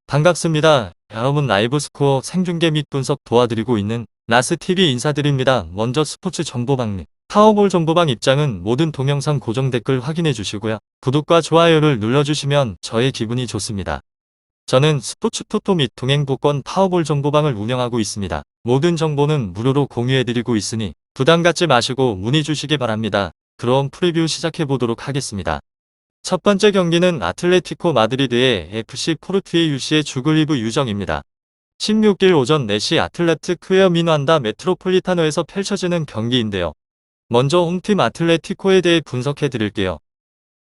반갑습니다. 여러분 라이브 스코어 생중계 및 분석 도와드리고 있는 라스TV 인사드립니다. 먼저 스포츠 정보방 파워볼 정보방 입장은 모든 동영상 고정 댓글 확인해 주시고요. 구독과 좋아요를 눌러주시면 저의 기분이 좋습니다. 저는 스포츠 토토 및 동행복권 파워볼 정보방을 운영하고 있습니다. 모든 정보는 무료로 공유해드리고 있으니 부담 갖지 마시고 문의 주시기 바랍니다. 그럼 프리뷰 시작해 보도록 하겠습니다. 첫 번째 경기는 아틀레티코 마드리드의 FC 포르투의 UC의 주글리브 유정입니다. 16일 오전 4시 아틀레티코의 미누안다 메트로폴리타노에서 펼쳐지는 경기인데요. 먼저 홈팀 아틀레티코에 대해 분석해 드릴게요.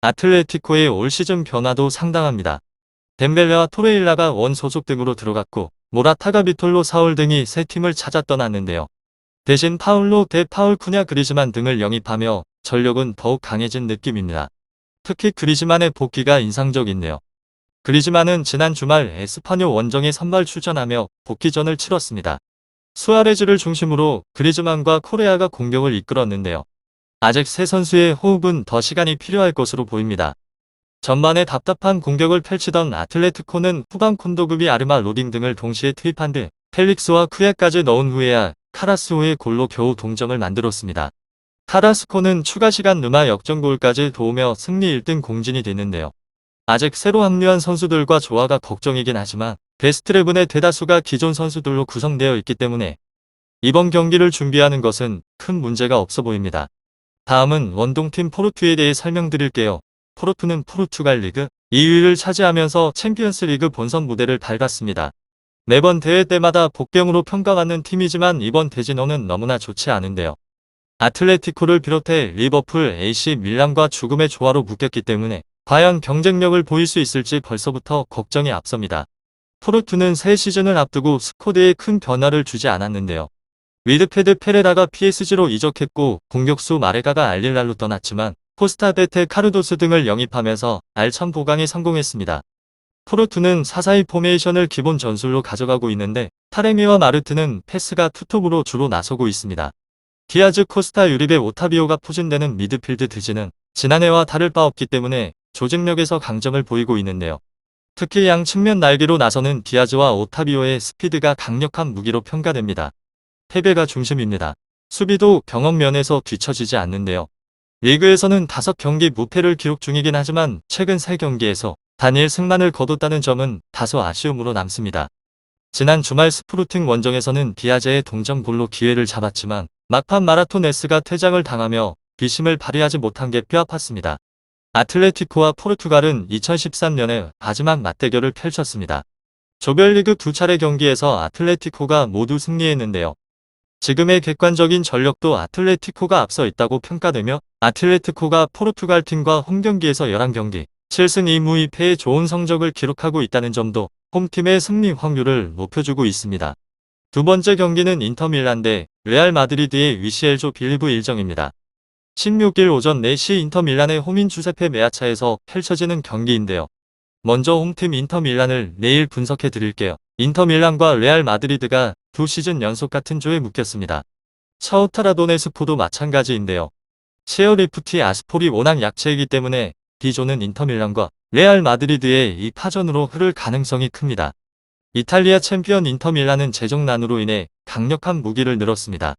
아틀레티코의 올 시즌 변화도 상당합니다. 덴벨레와 토레일라가 원 소속 등으로 들어갔고 모라타가 비톨로 사울 등이 새 팀을 찾아 떠났는데요. 대신 파울로 데 파울 쿠냐 그리즈만 등을 영입하며 전력은 더욱 강해진 느낌입니다. 특히 그리즈만의 복귀가 인상적이네요. 그리즈만은 지난 주말 에스파뇰 원정에 선발 출전하며 복귀전을 치렀습니다. 수아레즈를 중심으로 그리즈만과 코레아가 공격을 이끌었는데요. 아직 세 선수의 호흡은 더 시간이 필요할 것으로 보입니다. 전반에 답답한 공격을 펼치던 아틀레티코는 후반 콘도그비 아르마 로딩 등을 동시에 투입한 뒤 펠릭스와 쿠야까지 넣은 후에야 카라스오의 골로 겨우 동점을 만들었습니다. 카라스코는 추가 시간 르마 역전골까지 도우며 승리 1등 공진이 됐는데요. 아직 새로 합류한 선수들과 조화가 걱정이긴 하지만 베스트 11의 대다수가 기존 선수들로 구성되어 있기 때문에 이번 경기를 준비하는 것은 큰 문제가 없어 보입니다. 다음은 원동팀 포르투에 대해 설명드릴게요. 포르투는 포르투갈 리그 2위를 차지하면서 챔피언스 리그 본선 무대를 밟았습니다. 매번 대회 때마다 복병으로 평가받는 팀이지만 이번 대진호는 너무나 좋지 않은데요. 아틀레티코를 비롯해 리버풀, AC 밀란과 죽음의 조화로 묶였기 때문에 과연 경쟁력을 보일 수 있을지 벌써부터 걱정이 앞섭니다. 포르투는 새 시즌을 앞두고 스쿼드에 큰 변화를 주지 않았는데요. 위드패드 페레라가 PSG로 이적했고 공격수 마레가가 알릴랄로 떠났지만 코스타 베테 카르도스 등을 영입하면서 알천 보강에 성공했습니다. 포르투는 4-4-2 포메이션을 기본 전술로 가져가고 있는데 타레미와 마르트는 패스가 투톱으로 주로 나서고 있습니다. 디아즈 코스타 유리베 오타비오가 포진되는 미드필드 드지는 지난해와 다를 바 없기 때문에 조직력에서 강점을 보이고 있는데요. 특히 양 측면 날개로 나서는 디아즈와 오타비오의 스피드가 강력한 무기로 평가됩니다. 패배가 중심입니다. 수비도 경험 면에서 뒤처지지 않는데요. 리그에서는 5경기 무패를 기록 중이긴 하지만 최근 3경기에서 단 1승만을 거뒀다는 점은 다소 아쉬움으로 남습니다. 지난 주말 스프루팅 원정에서는 디아즈의 동점골로 기회를 잡았지만 막판 마라토네스가 퇴장을 당하며 비심을 발휘하지 못한 게 뼈아팠습니다. 아틀레티코와 포르투갈은 2013년에 마지막 맞대결을 펼쳤습니다. 조별리그 2차례 경기에서 아틀레티코가 모두 승리했는데요. 지금의 객관적인 전력도 아틀레티코가 앞서 있다고 평가되며 아틀레티코가 포르투갈 팀과 홈경기에서 11경기 7승 2무 2패의 좋은 성적을 기록하고 있다는 점도 홈팀의 승리 확률을 높여주고 있습니다. 두 번째 경기는 인터밀란 대 레알 마드리드의 위시엘조 빌리브 일정입니다. 16일 오전 4시 인터밀란의 홈인 주세페 메아차에서 펼쳐지는 경기인데요. 먼저 홈팀 인터밀란을 내일 분석해 드릴게요. 인터밀란과 레알 마드리드가 두 시즌 연속 같은 조에 묶였습니다. 샤우타라도네스포도 마찬가지인데요. 체어리프티 아스폴이 워낙 약체이기 때문에 D조는 인터밀란과 레알 마드리드의 이 파전으로 흐를 가능성이 큽니다. 이탈리아 챔피언 인터밀란은 재정난으로 인해 강력한 무기를 늘었습니다.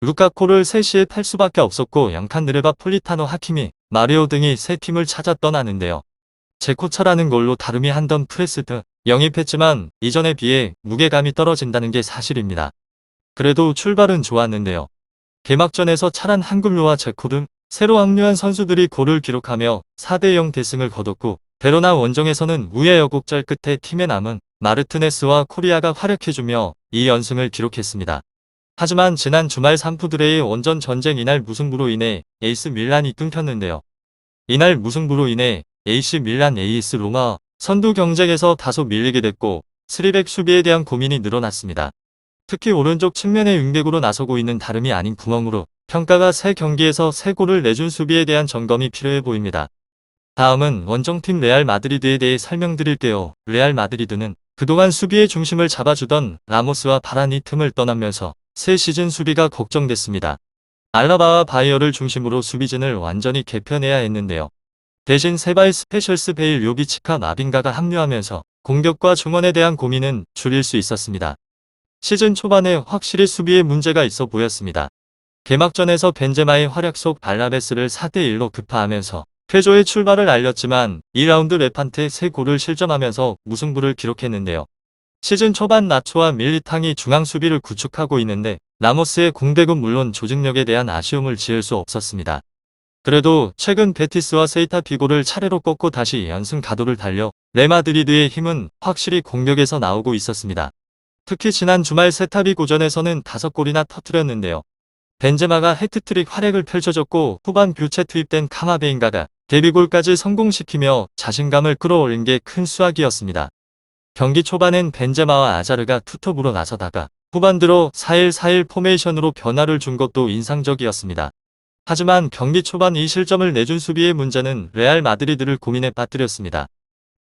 루카코를 3시에 팔 수밖에 없었고 양칸드레바 폴리타노 하키미, 마리오 등이 새 팀을 찾아 떠나는데요. 제코차라는 걸로 다름이 한던 프레스드 영입했지만 이전에 비해 무게감이 떨어진다는 게 사실입니다. 그래도 출발은 좋았는데요. 개막전에서 차란 한글로와 제코 등 새로 합류한 선수들이 골을 기록하며 4-0 대승을 거뒀고 베로나 원정에서는 우여곡절 끝에 팀에 남은 마르티네스와 코리아가 활약해주며 2연승을 기록했습니다. 하지만 지난 주말 산푸드레의 원정 전쟁 이날 무승부로 인해 에이스 밀란이 끊겼는데요. 이날 무승부로 인해 AC 밀란 AS 로마 선두 경쟁에서 다소 밀리게 됐고 3백 수비에 대한 고민이 늘어났습니다. 특히 오른쪽 측면에 윙백으로 나서고 있는 다름이 아닌 구멍으로 평가가 3경기에서 3골을 내준 수비에 대한 점검이 필요해 보입니다. 다음은 원정팀 레알 마드리드에 대해 설명드릴게요. 레알 마드리드는 그동안 수비의 중심을 잡아주던 라모스와 바란이 틈을 떠나면서 새 시즌 수비가 걱정됐습니다. 알라바와 바이어를 중심으로 수비진을 완전히 개편해야 했는데요. 대신 세바이 스페셜스 베일 요비치카 마빈가가 합류하면서 공격과 중원에 대한 고민은 줄일 수 있었습니다. 시즌 초반에 확실히 수비에 문제가 있어 보였습니다. 개막전에서 벤제마의 활약 속 발라베스를 4대1로 급파하면서 퇴조의 출발을 알렸지만 2라운드 레판테 3골을 실점하면서 무승부를 기록했는데요. 시즌 초반 나초와 밀리탕이 중앙 수비를 구축하고 있는데 라모스의 공백은 물론 조직력에 대한 아쉬움을 지을 수 없었습니다. 그래도 최근 베티스와 세이타 비고를 차례로 꺾고 다시 연승 가도를 달려 레마드리드의 힘은 확실히 공격에서 나오고 있었습니다. 특히 지난 주말 세타비고전에서는 5골이나 터뜨렸는데요. 벤제마가 해트트릭 활약을 펼쳐줬고 후반 교체 투입된 카마베인가가 데뷔골까지 성공시키며 자신감을 끌어올린 게 큰 수확이었습니다. 경기 초반엔 벤제마와 아자르가 투톱으로 나서다가 후반 들어 4-1-4-1 포메이션으로 변화를 준 것도 인상적이었습니다. 하지만 경기 초반 이 실점을 내준 수비의 문제는 레알 마드리드를 고민에 빠뜨렸습니다.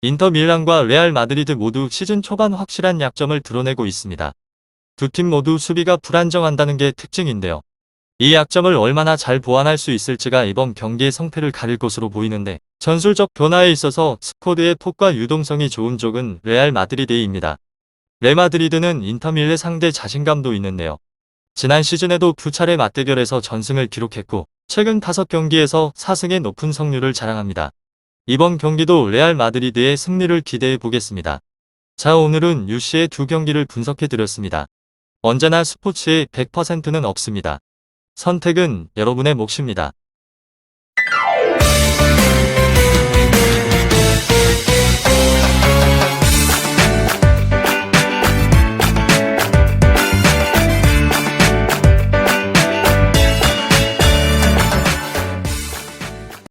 인터 밀란과 레알 마드리드 모두 시즌 초반 확실한 약점을 드러내고 있습니다. 두 팀 모두 수비가 불안정한다는 게 특징인데요. 이 약점을 얼마나 잘 보완할 수 있을지가 이번 경기의 성패를 가릴 것으로 보이는데 전술적 변화에 있어서 스쿼드의 폭과 유동성이 좋은 쪽은 레알 마드리드입니다. 레마드리드는 인터밀레 상대 자신감도 있는데요. 지난 시즌에도 2차례 맞대결에서 전승을 기록했고 최근 5경기에서 4승의 높은 성률을 자랑합니다. 이번 경기도 레알 마드리드의 승리를 기대해 보겠습니다. 자, 오늘은 UC의 두 경기를 분석해 드렸습니다. 언제나 스포츠에 100%는 없습니다. 선택은 여러분의 몫입니다.